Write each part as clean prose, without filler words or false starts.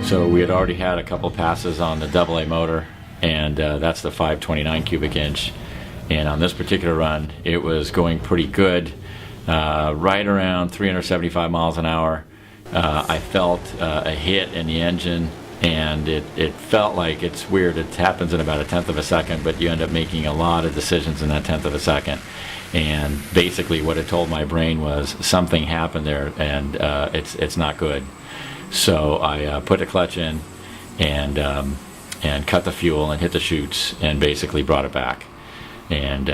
So we had already had a couple passes on the AA motor, and that's the 529 cubic inch. And on this particular run, it was going pretty good, right around 375 miles an hour. I felt a hit in the engine, and it felt like, it's weird, it happens in about a tenth of a second, but you end up making a lot of decisions in that tenth of a second. And basically what it told my brain was something happened there, and it's not good. So I put the clutch in and cut the fuel and hit the chutes and basically brought it back, and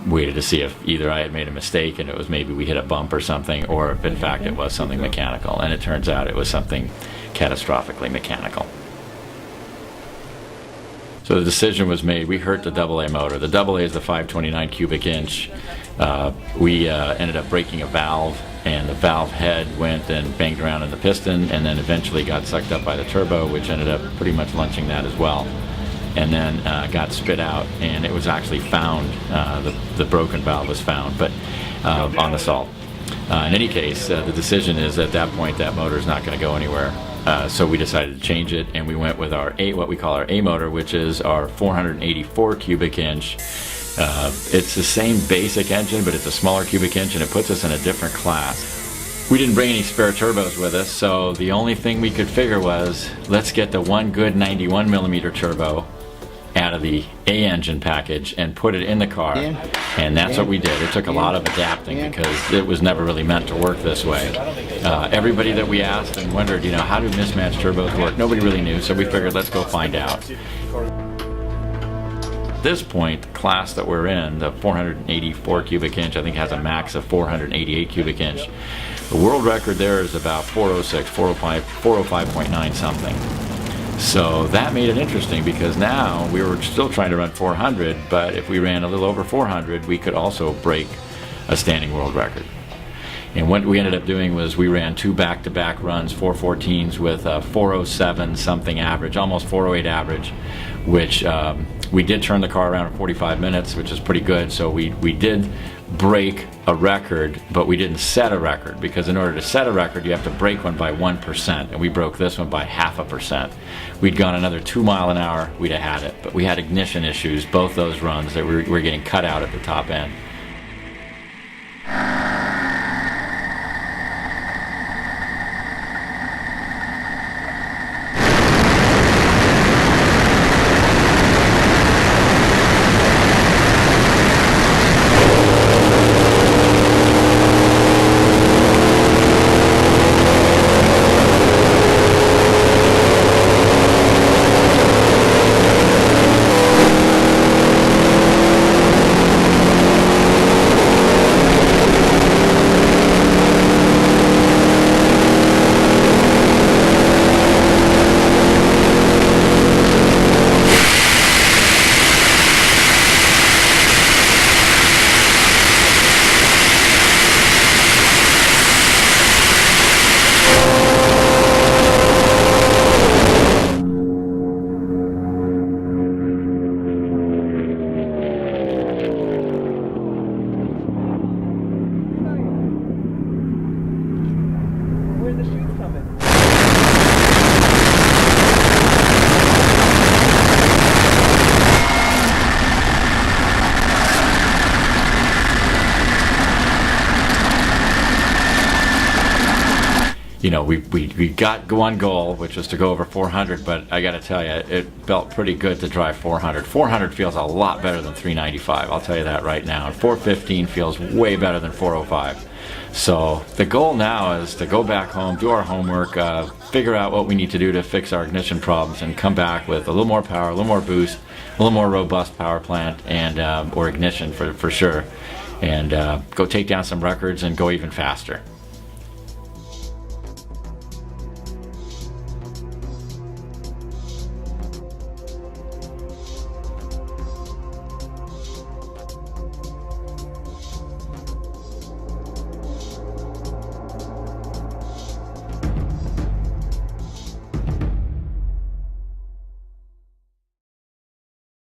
waited to see if either I had made a mistake and it was maybe we hit a bump or something, or if in fact it was something mechanical. And it turns out it was something catastrophically mechanical. So the decision was made. We hurt the AA motor. The AA is the 529 cubic inch. We ended up breaking a valve, and the valve head went and banged around in the piston, and then eventually got sucked up by the turbo, which ended up pretty much lunching that as well. And then got spit out, and it was actually found. The broken valve was found, but on the salt. In any case, the decision is at that point that motor is not going to go anywhere. So we decided to change it, and we went with our what we call our A motor, which is our 484 cubic inch. It's the same basic engine, but it's a smaller cubic inch, and it puts us in a different class. We didn't bring any spare turbos with us, so the only thing we could figure was, let's get the one good 91 millimeter turbo out of the A engine package and put it in the car, and that's what we did. It took a lot of adapting because it was never really meant to work this way. Everybody that we asked and wondered, how do mismatched turbos work? Nobody really knew, so we figured let's go find out. At this point, the class that we're in, the 484 cubic inch, I think has a max of 488 cubic inch. The world record there is about 406, 405, 405.9 something. So that made it interesting, because now we were still trying to run 400, but if we ran a little over 400, we could also break a standing world record. And what we ended up doing was we ran two back-to-back runs, 414s with a 407 something average, almost 408 average, which we did turn the car around in 45 minutes, which is pretty good. So we did break a record, but we didn't set a record, because in order to set a record you have to break one by 1%, and we broke this one by 0.5%. We'd gone another 2 miles an hour, we'd have had it, but we had ignition issues both those runs that were getting cut out at the top end. We got one goal, which was to go over 400, but I got to tell you, it felt pretty good to drive 400. 400 feels a lot better than 395, I'll tell you that right now. And 415 feels way better than 405. So the goal now is to go back home, do our homework, figure out what we need to do to fix our ignition problems, and come back with a little more power, a little more boost, a little more robust power plant, and or ignition for sure, and go take down some records and go even faster.